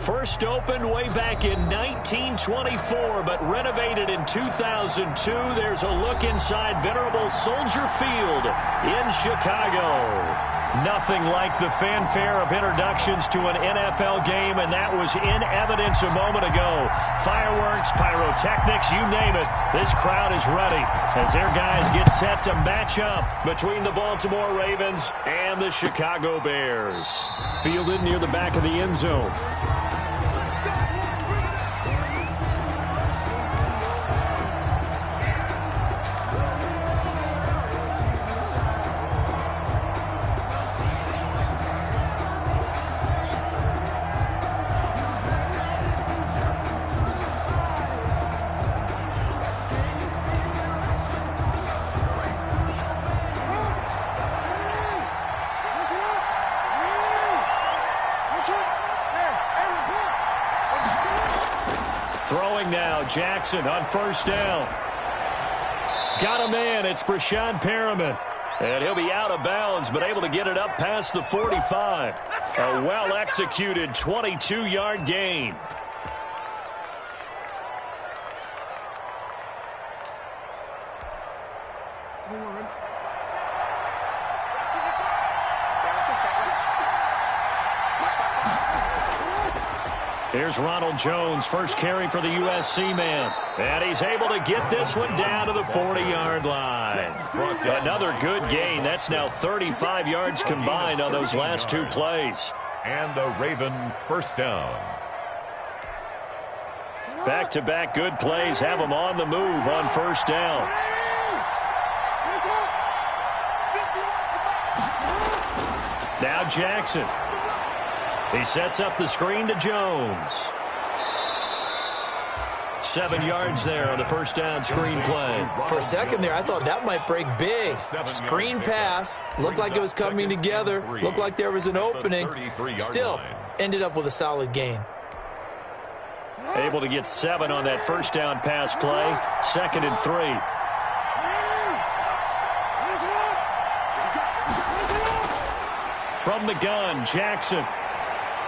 First opened way back in 1924, but renovated in 2002. There's a look inside venerable Soldier Field in Chicago. Nothing like the fanfare of introductions to an NFL game, and that was in evidence a moment ago. Fireworks, pyrotechnics, you name it. This crowd is ready as their guys get set to match up between the Baltimore Ravens and the Chicago Bears. Fielded near the back of the end zone. Throwing now, Jackson on first down. Got a man, it's Brashad Perriman. And he'll be out of bounds, but able to get it up past the 45. A well-executed 22-yard gain. Here's Ronald Jones, first carry for the USC man. And he's able to get this one down to the 40-yard line. Another good gain. That's now 35 yards combined on those last two plays. And the Raven first down. Back-to-back good plays have them on the move on first down. Now Jackson. He sets up the screen to Jones. 7 yards there on the first down screen play. For a second there, I thought that might break big. Screen pass. Looked like it was coming together. Looked like there was an opening. Still, ended up with a solid gain. Able to get 7 on that first down pass play. 2nd and 3. From the gun, Jackson.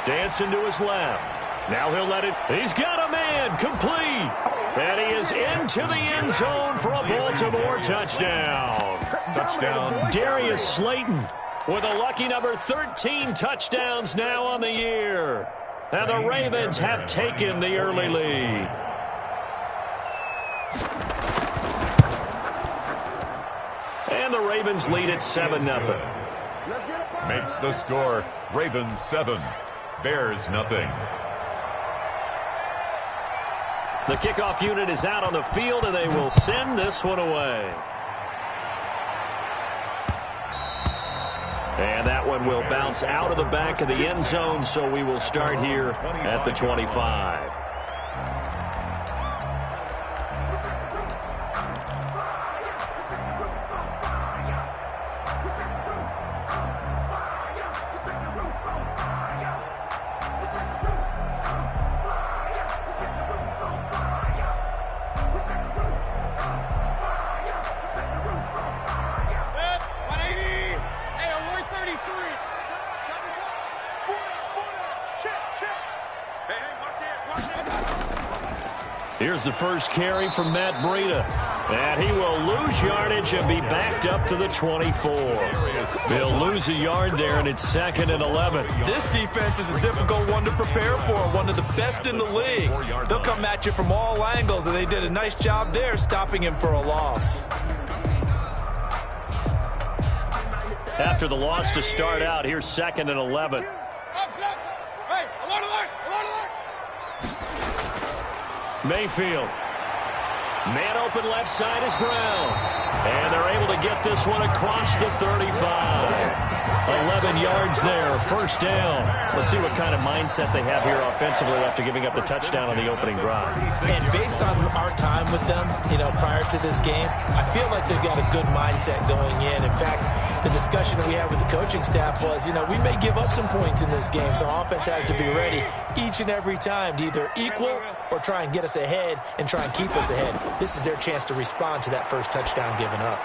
Dancing to his left. Now he'll let it. He's got a man. Complete. And he is into the end zone for a Baltimore touchdown. Touchdown. Darius Slayton with a lucky number 13 touchdowns now on the year. And the Ravens have taken the early lead. And the Ravens lead at 7-0. Makes the score Ravens 7. Bears nothing. The kickoff unit is out on the field, and they will send this one away. And that one will bounce out of the back of the end zone, so we will start here at the 25. Here's the first carry from Matt Breida. And he will lose yardage and be backed up to the 24. They'll lose a yard there, and it's 2nd and 11. This defense is a difficult one to prepare for, one of the best in the league. They'll come at you from all angles, and they did a nice job there stopping him for a loss. After the loss to start out, here's 2nd and 11. Mayfield. Man open left side is Brown. And they're able to get this one across the 35. 11 yards there, first down. Let's see what kind of mindset they have here offensively after giving up the touchdown on the opening drive. And based on our time with them, prior to this game, I feel like they've got a good mindset going in. In fact, the discussion that we had with the coaching staff was, we may give up some points in this game, so offense has to be ready each and every time to either equal or try and get us ahead and try and keep us ahead. This is their chance to respond to that first touchdown given up.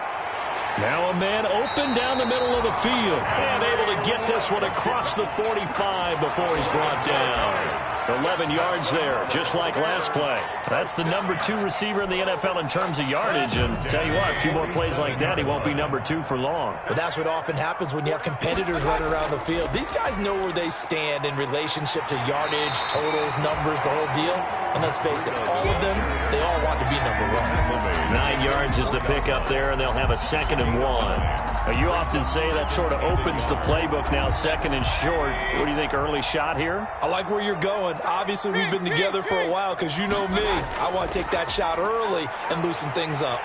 Now a man open down the middle of the field and able to get this one across the 45 before he's brought down. 11 yards there, just like last play. That's the number 2 receiver in the NFL in terms of yardage. And tell you what, a few more plays like that, he won't be number 2 for long. But that's what often happens when you have competitors running around the field. These guys know where they stand in relationship to yardage, totals, numbers, the whole deal. And let's face it, all of them, they all want to be number 1. 9 yards is the pick up there, and they'll have a 2nd and 1. You often say that sort of opens the playbook now, 2nd and short. What do you think, early shot here? I like where you're going. Obviously, we've been together for a while because you know me. I want to take that shot early and loosen things up.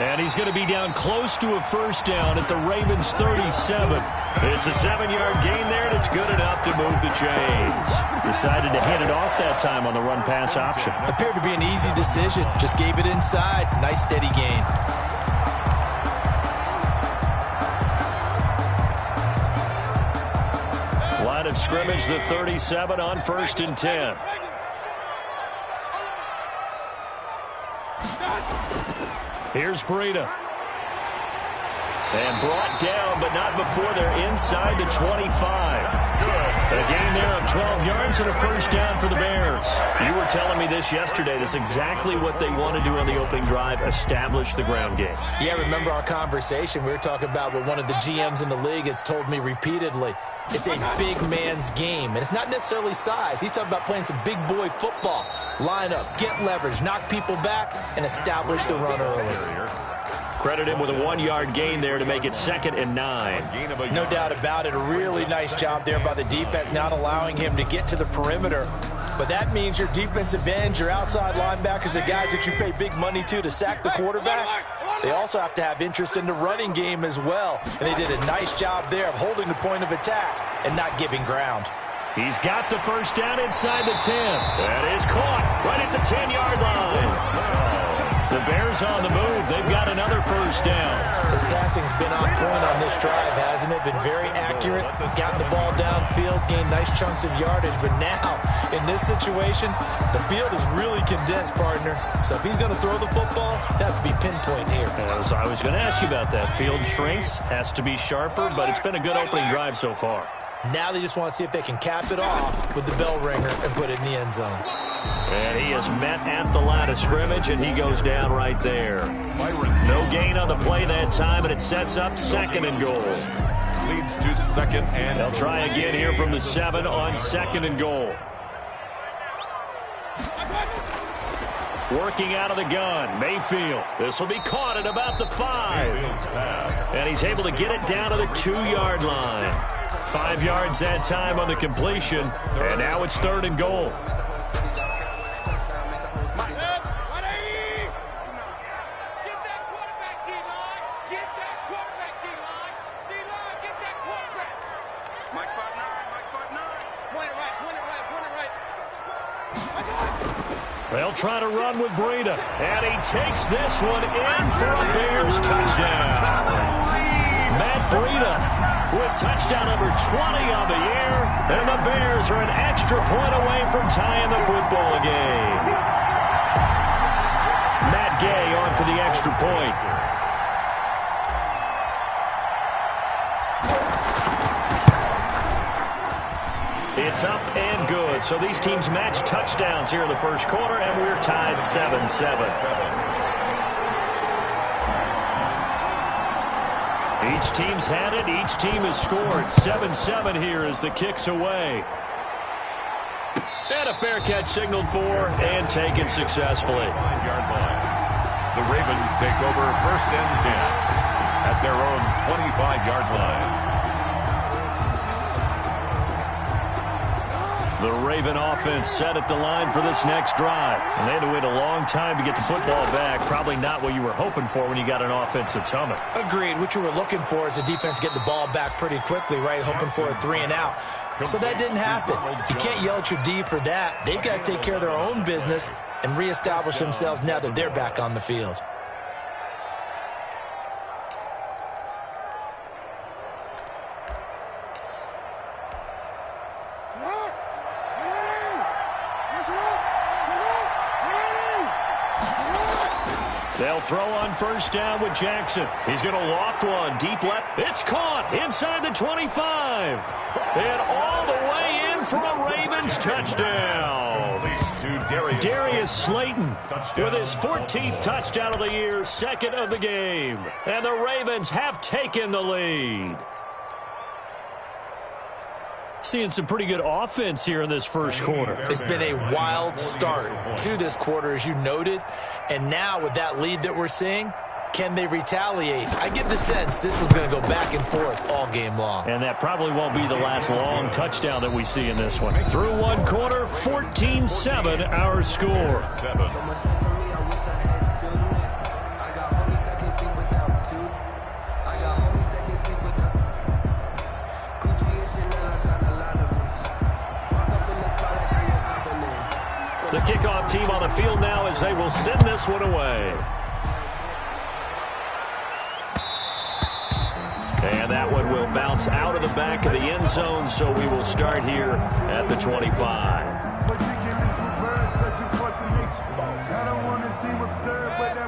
And he's going to be down close to a first down at the Ravens' 37. It's a 7-yard gain there, and it's good enough to move the chains. Decided to hand it off that time on the run-pass option. Appeared to be an easy decision. Just gave it inside. Nice, steady gain. Line of scrimmage, the 37 on 1st and 10. Here's Breida. And brought down, but not before they're inside the 25. A gain there of 12 yards and a first down for the Bears. You were telling me this yesterday. That's exactly what they want to do on the opening drive, establish the ground game. Yeah, remember our conversation. We were talking about what one of the GMs in the league has told me repeatedly. It's a big man's game, and it's not necessarily size. He's talking about playing some big boy football. Line up, get leverage, knock people back, and establish the run early. Credit him with a 1-yard gain there to make it 2nd and 9. No doubt about it. A really nice job there by the defense, not allowing him to get to the perimeter. But that means your defensive ends, your outside linebackers, the guys that you pay big money to sack the quarterback, they also have to have interest in the running game as well. And they did a nice job there of holding the point of attack and not giving ground. He's got the first down inside the 10. That is caught right at the 10-yard line. The Bears on the move. They've got another first down. His passing's been on point on this drive, hasn't it? Been very accurate. Gotten the ball downfield, gained nice chunks of yardage. But now, in this situation, the field is really condensed, partner. So if he's going to throw the football, that have to be pinpoint here. I was going to ask you about that. Field shrinks, has to be sharper, but it's been a good opening drive so far. Now they just want to see if they can cap it off with the bell ringer and put it in the end zone. And he is met at the line of scrimmage, and he goes down right there. No gain on the play that time, and it sets up 2nd and goal. Leads to 2nd and They'll try again here from the 7 on 2nd and goal. Working out of the gun, Mayfield. This will be caught at about the 5. And he's able to get it down to the 2-yard line. 5 yards that time on the completion, and now it's 3rd and goal. They'll try to run with Breida, and he takes this one in for a Bears touchdown. Matt Breida with touchdown number 20 on the year, and the Bears are an extra point away from tying the football game. Matt Gay on for the extra point. It's up and good. So these teams match touchdowns here in the first quarter, and we're tied 7-7. Each team's had it. Each team has scored. 7-7 here as the kick's away. And a fair catch signaled for and taken successfully. 5-yard line. The Ravens take over 1st and 10 at their own 25-yard line. The Raven offense set at the line for this next drive. And they had to wait a long time to get the football back. Probably not what you were hoping for when you got an offense that's humming. Agreed. What you were looking for is the defense getting the ball back pretty quickly, right? Hoping for a 3-and-out. So that didn't happen. You can't yell at your D for that. They've got to take care of their own business and reestablish themselves now that they're back on the field. They'll throw on first down with Jackson. He's going to loft one deep left. It's caught inside the 25. And all the way in for a Ravens touchdown. Darius Slayton with his 14th touchdown of the year, second of the game. And the Ravens have taken the lead. Seeing some pretty good offense here in this first quarter. It's been a wild start to this quarter, as you noted. And now with that lead that we're seeing, can they retaliate? I get the sense this one's going to go back and forth all game long. And that probably won't be the last long touchdown that we see in this one. Through one quarter, 14-7 our score. The kickoff team on the field now as they will send this one away. And that one will bounce out of the back of the end zone, so we will start here at the 25.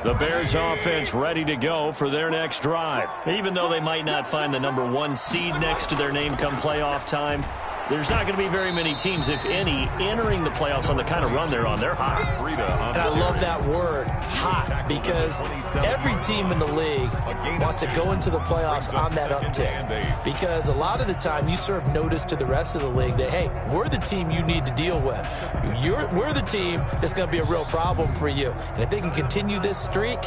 The Bears offense ready to go for their next drive. Even though they might not find the number 1 seed next to their name come playoff time, there's not going to be very many teams, if any, entering the playoffs on the kind of run they're on. They're hot. And I love that word, hot, because every team in the league wants to go into the playoffs on that uptick. Because a lot of the time you serve notice to the rest of the league that, hey, we're the team you need to deal with. We're the team that's going to be a real problem for you. And if they can continue this streak,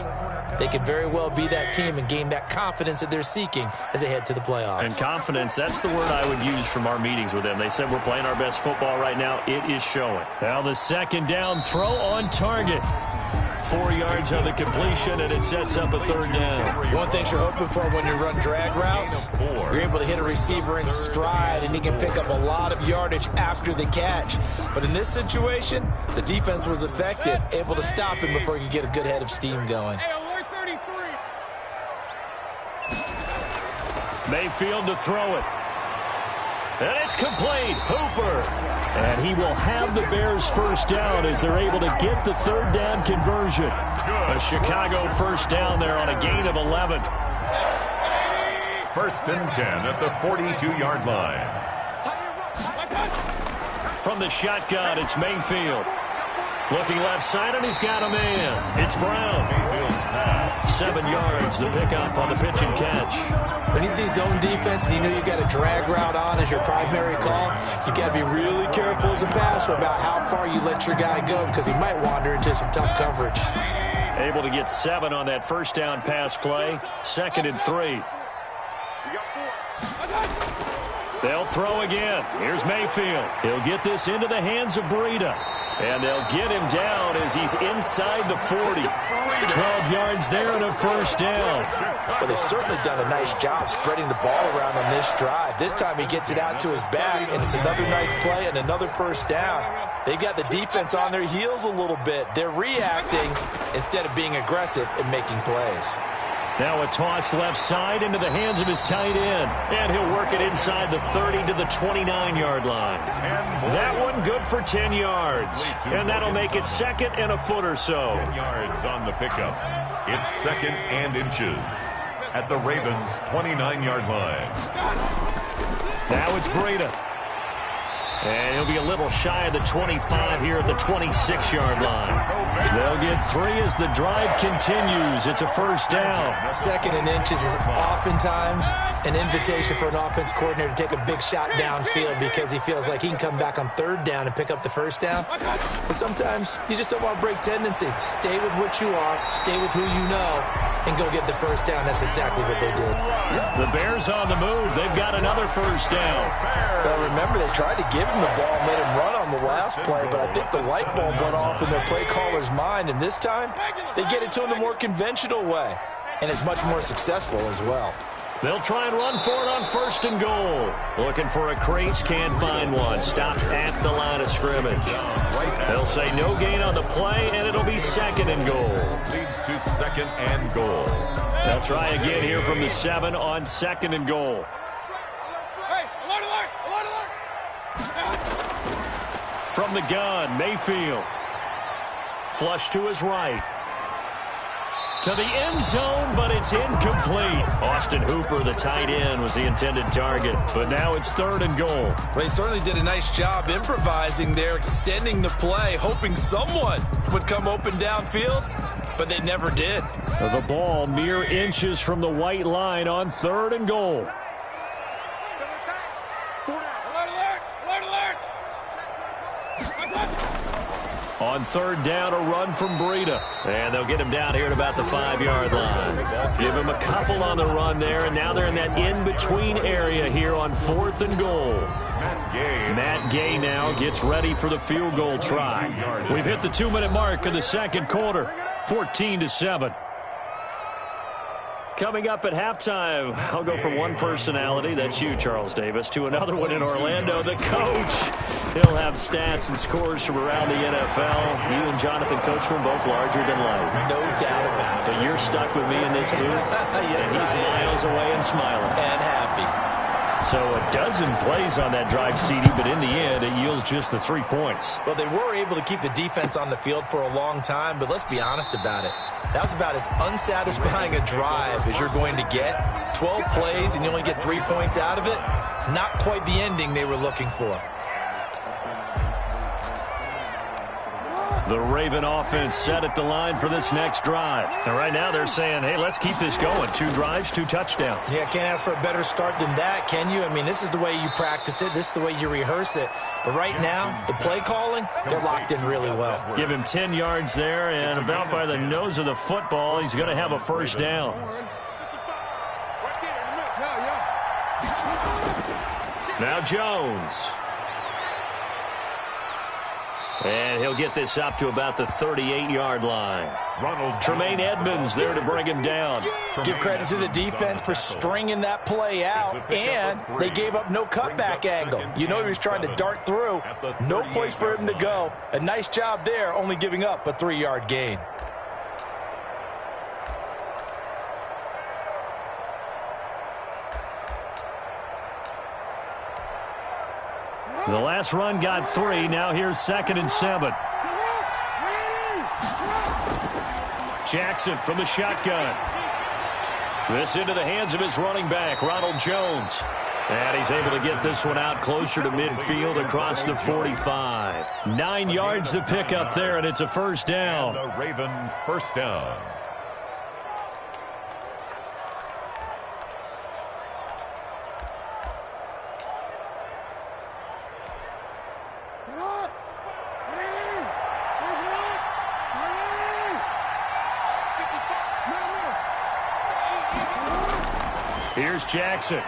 they could very well be that team and gain that confidence that they're seeking as they head to the playoffs. And confidence, that's the word I would use from our meetings with them. They said we're playing our best football right now. It is showing. Now the second down throw on target. 4 yards on the completion, and it sets up a third down. One thing you're hoping for when you run drag routes, you're able to hit a receiver in stride, and he can pick up a lot of yardage after the catch. But in this situation, the defense was effective, able to stop him before he could get a good head of steam going. Mayfield to throw it. And it's complete. Hooper. And he will have the Bears first down as they're able to get the third down conversion. A Chicago first down there on a gain of 11. First and 10 at the 42-yard line. From the shotgun, it's Mayfield. Looking left side, and he's got a man. It's Brown. 7 yards, the pickup on the pitch and catch. When you see zone defense and you know you got a drag route on as your primary call, you got to be really careful as a passer about how far you let your guy go because he might wander into some tough coverage. Able to get 7 on that first down pass play. 2nd and 3. They'll throw again. Here's Mayfield. He'll get this into the hands of Breida. And they'll get him down as he's inside the 40. 12 yards there and a first down. Well, they've certainly done a nice job spreading the ball around on this drive. This time he gets it out to his back, and it's another nice play and another first down. They've got the defense on their heels a little bit. They're reacting instead of being aggressive and making plays. Now a toss left side into the hands of his tight end. And he'll work it inside the 30 to the 29-yard line. That one good for 10 yards. And that'll make it 2nd and a foot or so. 10 yards on the pickup. It's 2nd and inches at the Ravens' 29-yard line. Now it's Breida. And he'll be a little shy of the 25 here at the 26-yard line. They'll get 3 as the drive continues. It's a first down. 2nd and inches is oftentimes an invitation for an offense coordinator to take a big shot downfield because he feels like he can come back on 3rd down and pick up the first down. But sometimes you just don't want to break tendency. Stay with what you are, stay with who you know, and go get the first down. That's exactly what they did. The Bears on the move. They've got another first down. Well, remember, they tried to give him the ball, made him run on the last play, but I think the light bulb went off in their play caller's mind, and this time they get it to him the more conventional way, and it's much more successful as well. They'll try and run for it on 1st and goal. Looking for a crease, can't find one. Stopped at the line of scrimmage. They'll say no gain on the play, and it'll be 2nd and goal. Leads to 2nd and goal. They'll try again here from the 7 on 2nd and goal. From the gun, Mayfield. Flush to his right. To the end zone, but it's incomplete. Austin Hooper, the tight end, was the intended target. But now it's 3rd and goal. Well, they certainly did a nice job improvising there, extending the play, hoping someone would come open downfield, but they never did. The ball mere inches from the white line on 3rd and goal. On 3rd down, a run from Breida. And they'll get him down here at about the 5-yard line. Give him a couple on the run there, and now they're in that in-between area here on 4th and goal. Matt Gay now gets ready for the field goal try. We've hit the 2-minute mark of the 2nd quarter, 14-7. Coming up at halftime, I'll go from one personality, that's you, Charles Davis, to another one in Orlando, the coach. He'll have stats and scores from around the NFL. You and Jonathan Coachman both larger than life. No doubt about it. But you're stuck with me in this booth, yes, and he's miles away and smiling. And happy. So a dozen plays on that drive, CD, but in the end, it yields just the 3 points. Well, they were able to keep the defense on the field for a long time, but let's be honest about it. That was about as unsatisfying a drive as you're going to get. 12 plays and you only get 3 points out of it. Not quite the ending they were looking for. The Raven offense set at the line for this next drive. And right now they're saying, hey, let's keep this going. 2 drives, 2 touchdowns. Yeah, can't ask for a better start than that, can you? I mean, this is the way you practice it. This is the way you rehearse it. But right now, the play calling, they're locked in really well. Give him 10 yards there, and about by the nose of the football, he's going to have a 1st down. Now Jones. And he'll get this up to about the 38-yard line. Tremaine Edmonds there to bring him down. Give credit to the defense for stringing that play out, and they gave up no cutback angle. You know he was trying to dart through. No place for him to go. A nice job there, only giving up a 3-yard gain. The last run got 3. Now here's 2nd and 7. Jackson from the shotgun. This into the hands of his running back, Ronald Jones. And he's able to get this one out closer to midfield across the 45. 9 yards to pick up there, and it's a 1st down. And a Raven 1st down. Here's Jackson.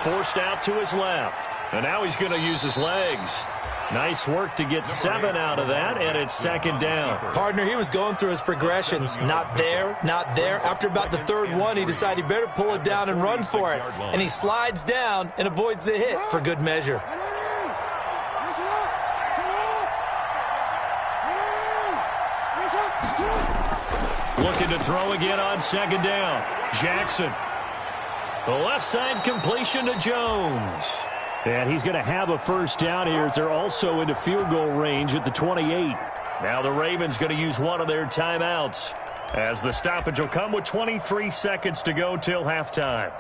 Forced out to his left. And now he's going to use his legs. Nice work to get 7 out of that, and it's 2nd down. Partner, he was going through his progressions. Not there, not there. After about the 3rd one, he decided he better pull it down and run for it. And he slides down and avoids the hit for good measure. Looking to throw again on 2nd down. Jackson. The left side completion to Jones. And he's going to have a 1st down here as they're also into field goal range at the 28. Now the Ravens going to use one of their timeouts as the stoppage will come with 23 seconds to go till halftime.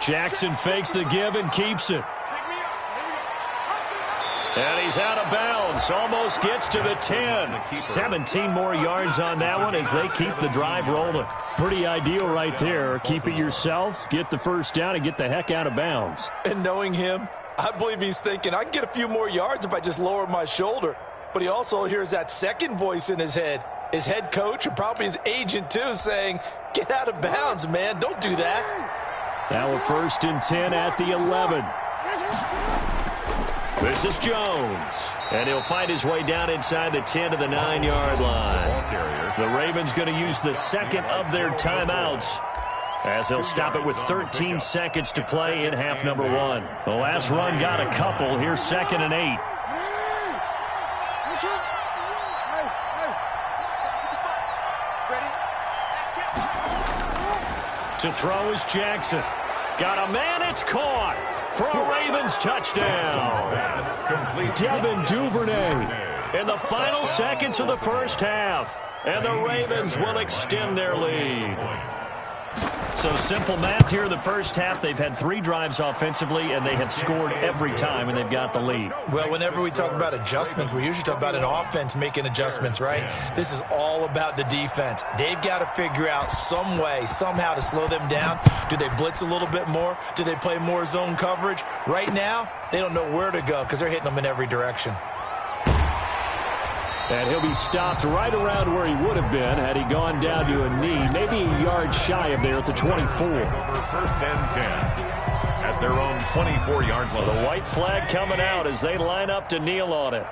Jackson fakes the give and keeps it. And he's out of bounds. Almost gets to the 10. 17 more yards on that one as they keep the drive rolling. Pretty ideal right there. Keep it yourself, get the 1st down, and get the heck out of bounds. And knowing him, I believe he's thinking, I can get a few more yards if I just lower my shoulder. But he also hears that second voice in his head. His head coach and probably his agent, too, saying, get out of bounds, man. Don't do that. Now a 1st and 10 at the 11. This is Jones. And he'll find his way down inside the 10 to the 9-yard line. The Ravens going to use the 2nd of their timeouts as they'll stop it with 13 seconds to play in half number 1. The last run got a couple. Here's 2nd and 8. To throw is Jackson. Got a man, it's caught for a Ravens touchdown. Devin Duvernay in the final seconds of the first half. And the Ravens will extend their lead. So simple math here in the first half. They've had 3 drives offensively, and they have scored every time, and they've got the lead. Well, whenever we talk about adjustments, we usually talk about an offense making adjustments, right? This is all about the defense. They've got to figure out some way, somehow to slow them down. Do they blitz a little bit more? Do they play more zone coverage? Right now, they don't know where to go because they're hitting them in every direction. And he'll be stopped right around where he would have been had he gone down to a knee, maybe a yard shy of there at the 24. First and 10 at their own 24-yard line. The white flag coming out as they line up to kneel on it.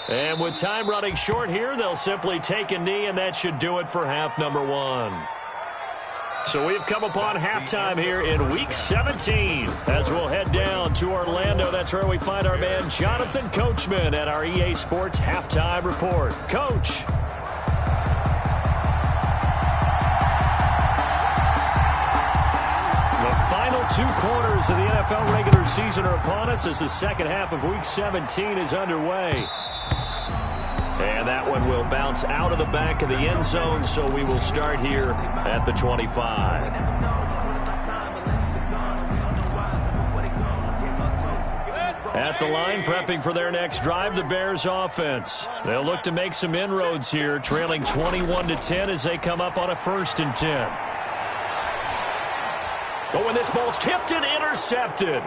And with time running short here, they'll simply take a knee, and that should do it for half number 1. So we've come upon halftime here in Week 17 as we'll head down to Orlando. That's where we find our man Jonathan Coachman at our EA Sports Halftime Report. Coach. The final 2 quarters of the NFL regular season are upon us as the second half of Week 17 is underway. And that one will bounce out of the back of the end zone, so we will start here at the 25. At the line, prepping for their next drive, the Bears offense. They'll look to make some inroads here, trailing 21-10 as they come up on a 1st and 10. Oh, and this ball's tipped and intercepted.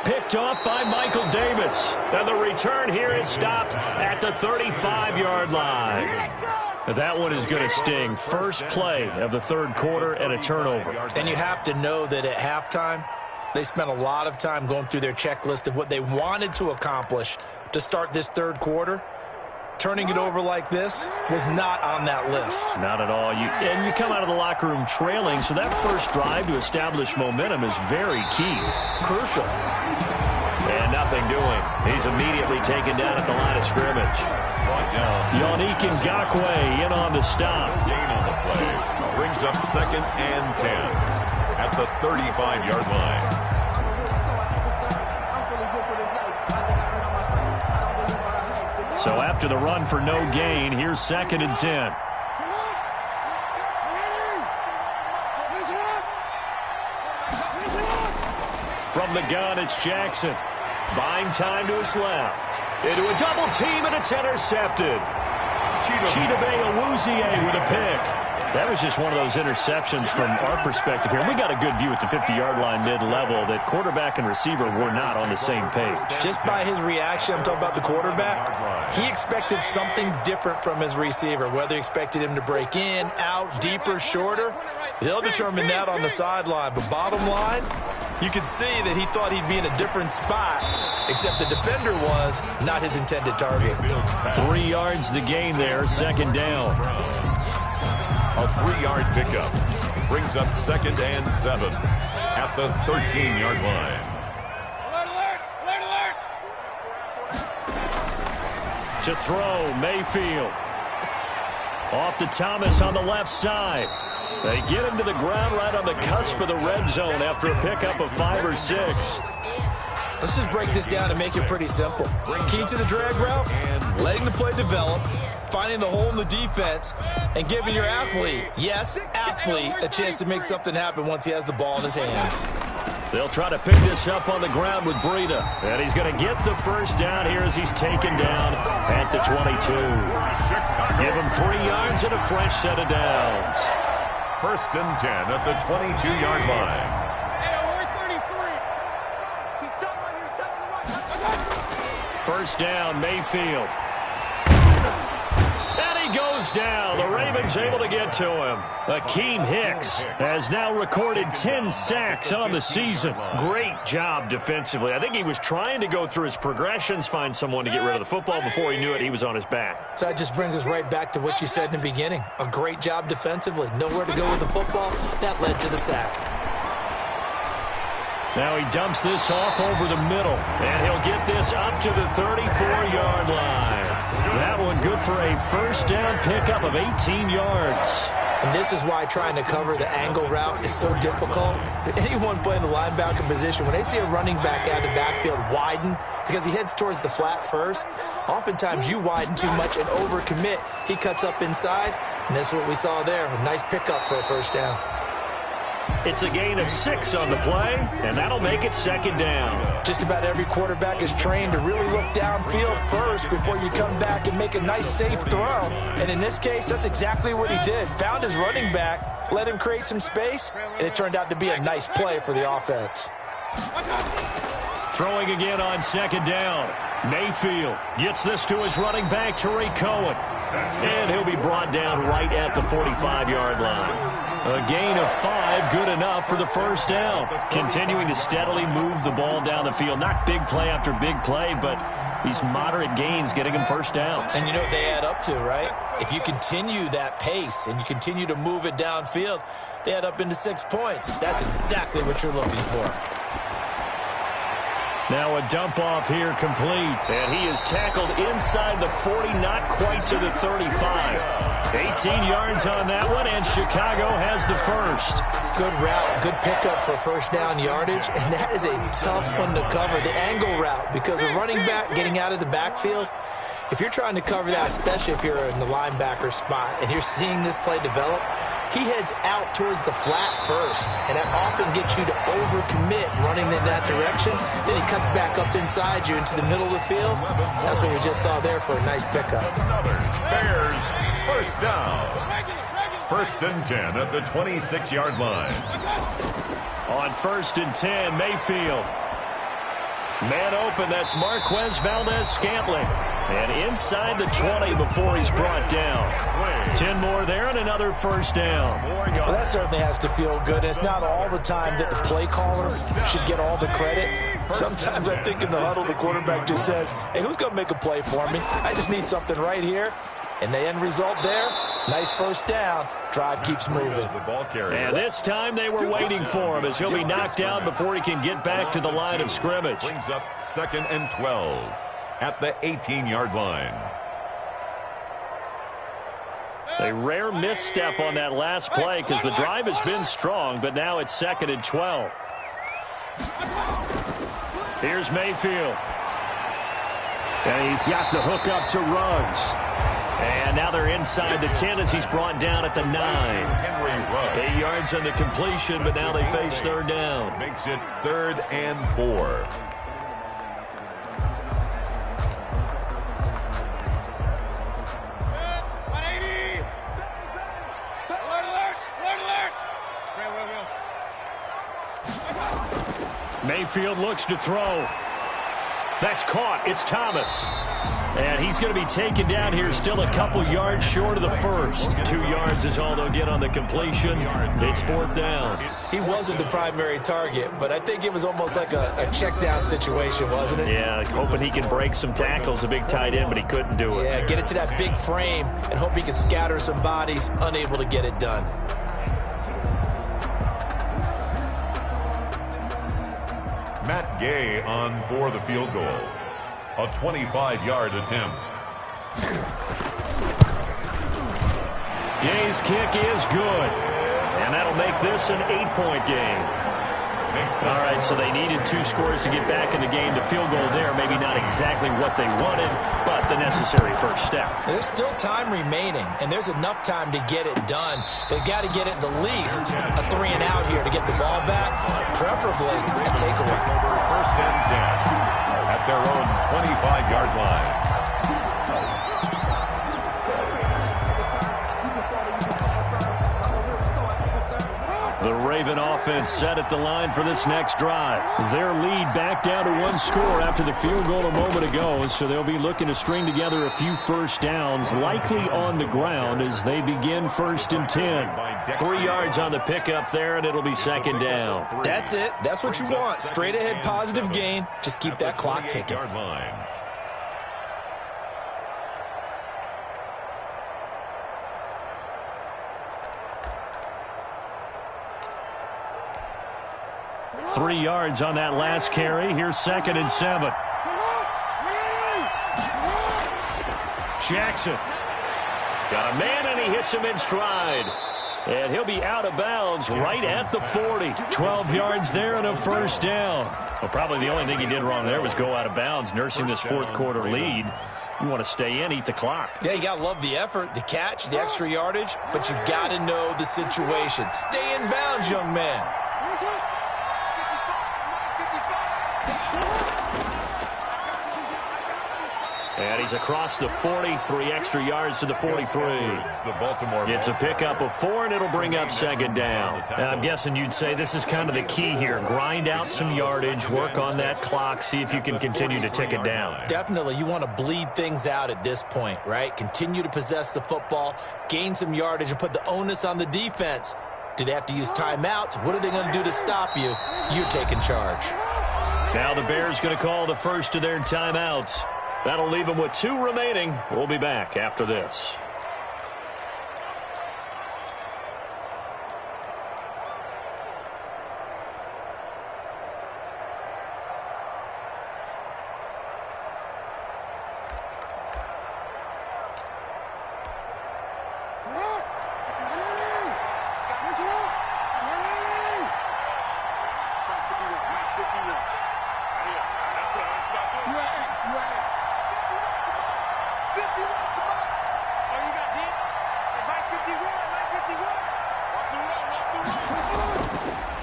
Picked off by Michael Davis. And the return here is stopped at the 35-yard line. That one is going to sting. First play of the 3rd quarter and a turnover. And you have to know that at halftime, they spent a lot of time going through their checklist of what they wanted to accomplish to start this 3rd quarter. Turning it over like this was not on that list. Not at all. And you come out of the locker room trailing, so that first drive to establish momentum is very key. Crucial. And nothing doing. He's immediately taken down at the line of scrimmage. Yannick Ngakoue in on the stop. Gain on the play. Brings up 2nd and 10 at the 35-yard line. So after the run for no gain, here's 2nd and 10. From the gun, it's Jackson. Buying time to his left. Into a double team, and it's intercepted. Chidobe Awuzie with a pick. That was just one of those interceptions from our perspective here. We got a good view at the 50-yard line mid-level that quarterback and receiver were not on the same page. Just by his reaction, I'm talking about the quarterback, he expected something different from his receiver. Whether he expected him to break in, out, deeper, shorter, they'll determine that on the sideline. But bottom line, you could see that he thought he'd be in a different spot, except the defender was not his intended target. 3 yards the gain there, 2nd down. A 3-yard pickup brings up 2nd and 7 at the 13-yard line. To throw, Mayfield. Off to Thomas on the left side. They get him to the ground right on the cusp of the red zone after a pickup of 5 or 6. Let's just break this down and make it pretty simple. Key to the drag route, letting the play develop, finding the hole in the defense, and giving your athlete, yes, athlete, a chance to make something happen once he has the ball in his hands. They'll try to pick this up on the ground with Breida. And he's going to get the first down here as he's taken down at the 22. Give him 3 yards and a fresh set of downs. 1st and 10 at the 22-yard line. First down, Mayfield. And he goes down. The Ravens able to get to him. Akeem Hicks has now recorded 10 sacks on the season. Great job defensively. I think he was trying to go through his progressions, find someone to get rid of the football. Before he knew it, he was on his back. So that just brings us right back to what you said in the beginning. A great job defensively. Nowhere to go with the football. That led to the sack. Now he dumps this off over the middle, and he'll get this up to the 34-yard line. That one good for a first down pickup of 18 yards. And this is why trying to cover the angle route is so difficult. Anyone playing the linebacker position, when they see a running back out of the backfield widen because he heads towards the flat first, oftentimes you widen too much and overcommit. He cuts up inside, and that's what we saw there. A nice pickup for a first down. It's a gain of 6 on the play, and that'll make it second down. Just about every quarterback is trained to really look downfield first before you come back and make a nice, safe throw. And in this case, that's exactly what he did. Found his running back, let him create some space, and it turned out to be a nice play for the offense. Throwing again on second down. Mayfield gets this to his running back, Tariq Cohen. And he'll be brought down right at the 45-yard line. A gain of 5, good enough for the first down. Continuing to steadily move the ball down the field. Not big play after big play, but these moderate gains getting him first downs. And you know what they add up to, right? If you continue that pace and you continue to move it downfield, they add up into 6 points. That's exactly what you're looking for. Now a dump off here complete. And he is tackled inside the 40, not quite to the 35. 18 yards on that one, and Chicago has the first. Good route, good pickup for first down yardage, and that is a tough one to cover, the angle route, because a running back getting out of the backfield, if you're trying to cover that, especially if you're in the linebacker spot, and you're seeing this play develop, he heads out towards the flat first, and that often gets you to overcommit running in that direction. Then he cuts back up inside you into the middle of the field. That's what we just saw there for a nice pickup. Bears first down. First and 10 at the 26-yard line. On first and 10, Mayfield. Man open, that's Marquez Valdez-Scantling. And inside the 20 before he's brought down. 10 more there and another first down. Well, that certainly has to feel good. It's not all the time that the play caller should get all the credit. Sometimes I think in the huddle, the quarterback just says, hey, who's going to make a play for me? I just need something right here. And the end result there, nice first down. Drive keeps moving. And this time they were waiting for him as he'll be knocked down before he can get back to the line of scrimmage. Brings up second and 12 at the 18-yard line. A rare misstep on that last play because the drive has been strong, but now it's second and 12. Here's Mayfield. And he's got the hook up to Ruggs. And now they're inside the 10 as he's brought down at the 9. 8 yards on the completion, but now they face third down. Makes it 3rd and 4. Mayfield looks to throw. That's caught. It's Thomas. And he's going to be taken down here still a couple yards short of the first. 2 yards is all they'll get on the completion. It's fourth down. He wasn't the primary target, but I think it was almost like a check down situation, wasn't it? Yeah, hoping he can break some tackles, a big tight end, but he couldn't do it. Yeah, get it to that big frame and hope he can scatter some bodies, unable to get it done. Matt Gay on for the field goal. A 25-yard attempt. Gay's kick is good. And that'll make this an 8-point game. All right, so they needed 2 scores to get back in the game. The field goal there, maybe not exactly what they wanted, but the necessary first step. There's still time remaining, and there's enough time to get it done. They've got to get it the least a 3 and out here to get the ball back, preferably a takeaway. First and 10 at their own 25-yard line. The Raven offense set at the line for this next drive. Their lead back down to 1 score after the field goal a moment ago, so they'll be looking to string together a few first downs, likely on the ground as they begin first and 10. 3 yards on the pickup there, and it'll be second down. That's it. That's what you want. Straight ahead positive gain. Just keep that clock ticking. Line. Three yards on that last carry. Here's second and 7. Jackson got a man, and he hits him in stride. And he'll be out of bounds right at the 40. 12 yards there and a first down. Well, probably the only thing he did wrong there was go out of bounds, nursing this fourth quarter lead. You want to stay in, eat the clock. Yeah, you got to love the effort, the catch, the extra yardage, but you got to know the situation. Stay in bounds, young man. And he's across the 40, 3 extra yards to the 43. It's a pickup of 4, and it'll bring up second down. Now, I'm guessing you'd say this is kind of the key here. Grind out some yardage, work on that clock, see if you can continue to tick it down. Definitely. You want to bleed things out at this point, right? Continue to possess the football, gain some yardage, and put the onus on the defense. Do they have to use timeouts? What are they going to do to stop you? You're taking charge. Now the Bears going to call the first of their timeouts. That'll leave them with 2 remaining. We'll be back after this.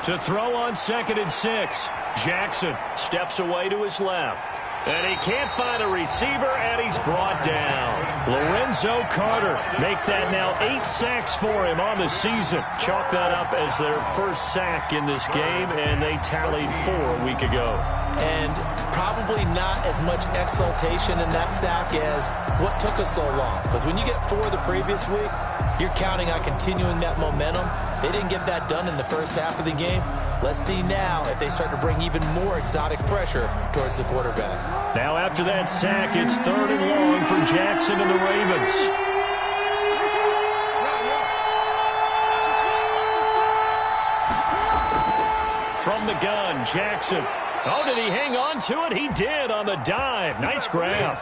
To throw on 2nd and 6. Jackson steps away to his left. And he can't find a receiver, and he's brought down. Lorenzo Carter make that now 8 sacks for him on the season. Chalk that up as their first sack in this game, and they tallied 4 a week ago. And probably not as much exultation in that sack as what took us so long. Because when you get 4 the previous week, you're counting on continuing that momentum. They didn't get that done in the first half of the game. Let's see now if they start to bring even more exotic pressure towards the quarterback. Now after that sack, it's 3rd and long for Jackson and the Ravens. From the gun, Jackson. Oh, did he hang on to it? He did on the dive. Nice grab.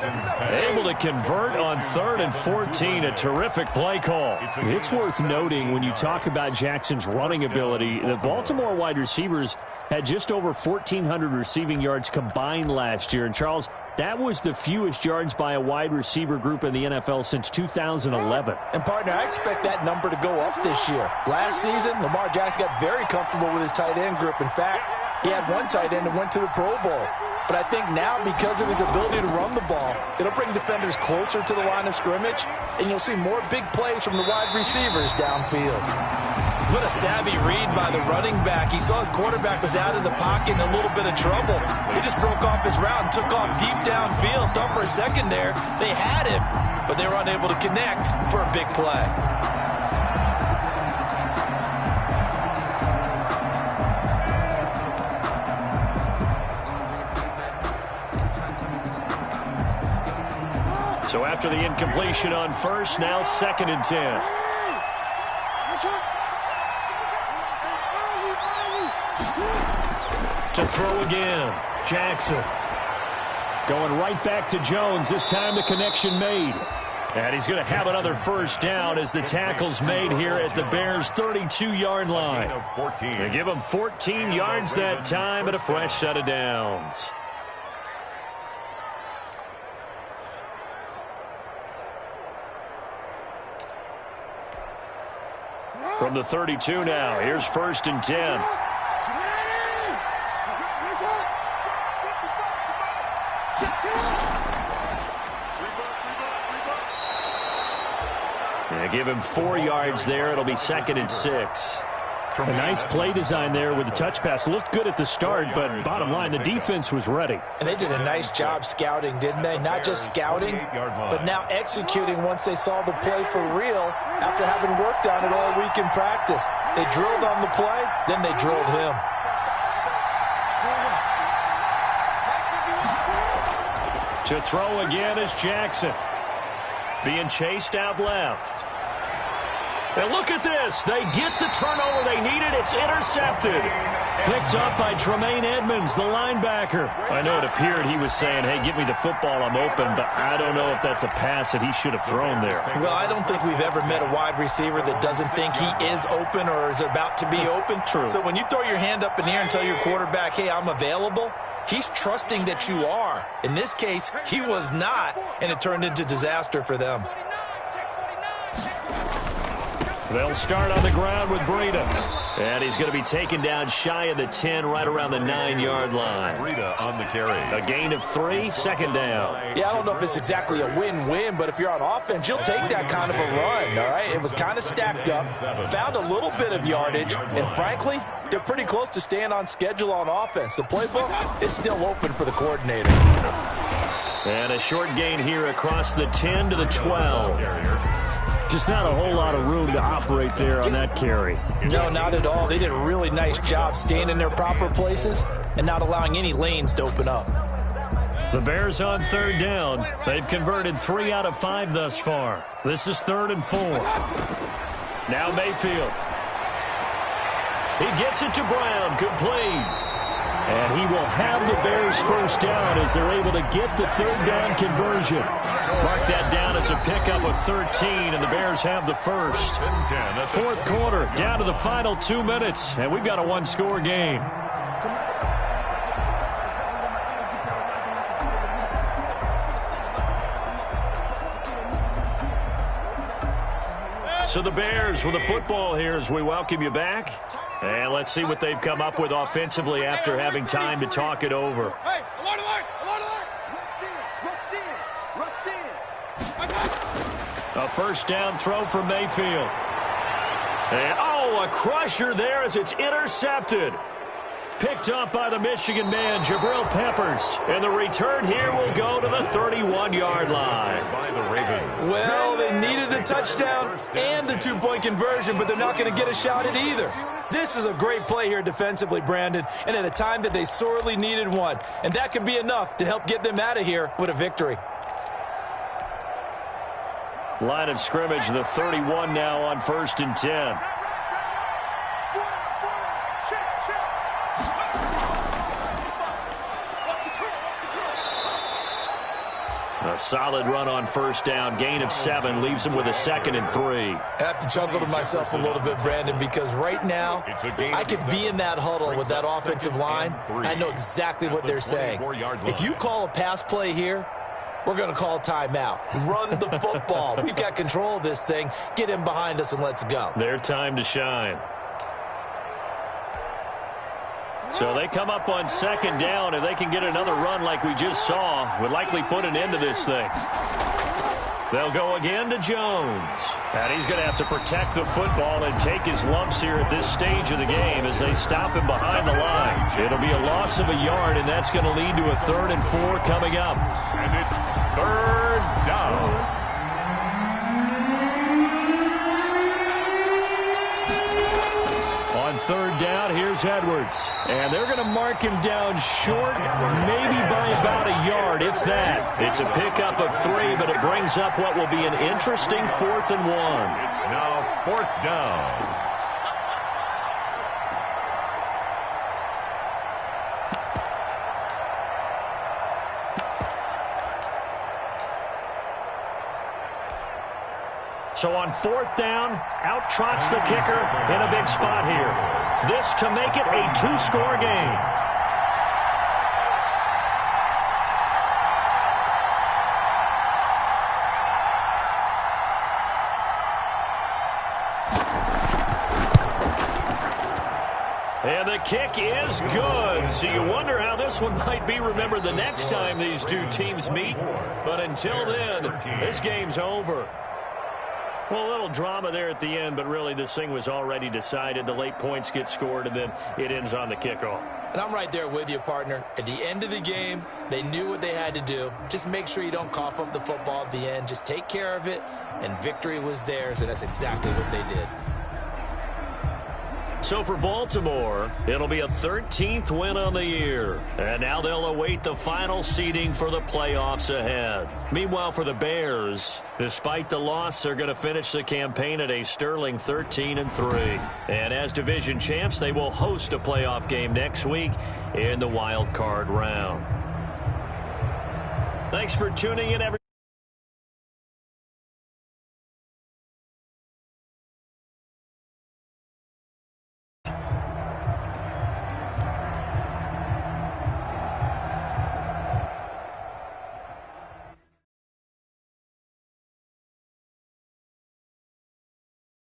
Able to convert on 3rd and 14. A terrific play call. It's worth noting when you talk about Jackson's running ability, the Baltimore wide receivers had just over 1,400 receiving yards combined last year. And, Charles, that was the fewest yards by a wide receiver group in the NFL since 2011. And, partner, I expect that number to go up this year. Last season, Lamar Jackson got very comfortable with his tight end group. In fact, he had one tight end that went to the Pro Bowl. But I think now, because of his ability to run the ball, it'll bring defenders closer to the line of scrimmage, and you'll see more big plays from the wide receivers downfield. What a savvy read by the running back. He saw his quarterback was out of the pocket in a little bit of trouble. He just broke off his route and took off deep downfield. Thought for a second there they had him, but they were unable to connect for a big play. So after the incompletion on 1st, now 2nd and 10. To throw again, Jackson. Going right back to Jones. This time the connection made. And he's going to have another first down as the tackle's made here at the Bears' 32-yard line. They give him 14 yards that time and a fresh set of downs. From the 32 now, here's 1st and 10. They give him 4 yards there. It'll be 2nd and 6. A nice play design there with the touch pass. Looked good at the start, but bottom line, the defense was ready. And they did a nice job scouting, didn't they? Not just scouting, but now executing once they saw the play for real after having worked on it all week in practice. They drilled on the play, then they drilled him. To throw again is Jackson. Being chased out left. And look at this. They get the turnover they needed. It's intercepted. Picked up by Tremaine Edmonds, the linebacker. I know it appeared he was saying, hey, give me the football, I'm open, but I don't know if that's a pass that he should have thrown there. Well, I don't think we've ever met a wide receiver that doesn't think he is open or is about to be open. True. So when you throw your hand up in the air and tell your quarterback, hey, I'm available, he's trusting that you are. In this case, he was not, and it turned into disaster for them. They'll start on the ground with Breida. And he's going to be taken down shy of the 10, right around the 9-yard line. Breida on the carry. A gain of 3, second down. Yeah, I don't know if it's exactly a win-win, but if you're on offense, you'll take that kind of a run, all right? It was kind of stacked up, found a little bit of yardage, and frankly, they're pretty close to staying on schedule on offense. The playbook is still open for the coordinator. And a short gain here across the 10 to the 12. Just not a whole lot of room to operate there on that carry. No, not at all. They did a really nice job staying in their proper places and not allowing any lanes to open up. The Bears on third down. They've converted 3 out of 5 thus far. This is 3rd and 4. Now Mayfield. He gets it to Brown. Complete. And he will have the Bears first down as they're able to get the third down conversion. Mark that down as a pickup of 13, and the Bears have the first. Fourth quarter, down to the final 2 minutes, and we've got a one-score game. So the Bears with the football here as we welcome you back. And let's see what they've come up with offensively after having time to talk it over. Hey, alert! A first down throw from Mayfield. And, a crusher there as it's intercepted. Picked up by the Michigan man, Jabril Peppers. And the return here will go to the 31-yard line. By the Ravens. Well, they needed the touchdown and the two-point conversion, but they're not going to get a shot at either. This is a great play here defensively, Brandon, and at a time that they sorely needed one. And that could be enough to help get them out of here with a victory. Line of scrimmage, the 31 now on 1st and 10. A solid run on first down, gain of 7, leaves them with a 2nd and 3. I have to chuckle to myself a little bit, Brandon, because right now I could be in that huddle with that offensive line. I know exactly what they're saying. If you call a pass play here, we're going to call timeout. Run the football. We've got control of this thing. Get in behind us and let's go. Their time to shine. So they come up on 2nd down. If they can get another run like we just saw, would likely put an end to this thing. They'll go again to Jones. And he's going to have to protect the football and take his lumps here at this stage of the game as they stop him behind the line. It'll be a loss of a yard, and that's going to lead to a 3rd and 4 coming up. And it's 3rd down. On 3rd down, here's Edwards. And they're going to mark him down short, maybe by about a yard, if that. It's a pickup of 3, but it brings up what will be an interesting 4th and 1. It's now 4th down. So on 4th down, out trots the kicker in a big spot here. This to make it a 2-score game. And the kick is good. So you wonder how this one might be remembered the next time these two teams meet. But until then, this game's over. Well, a little drama there at the end, but really this thing was already decided. The late points get scored, and then it ends on the kickoff. And I'm right there with you, partner. At the end of the game, they knew what they had to do. Just make sure you don't cough up the football at the end. Just take care of it, and victory was theirs, and that's exactly what they did. So for Baltimore, it'll be a 13th win on the year. And now they'll await the final seeding for the playoffs ahead. Meanwhile, for the Bears, despite the loss, they're going to finish the campaign at a sterling 13-3. And as division champs, they will host a playoff game next week in the wild card round. Thanks for tuning in, everyone.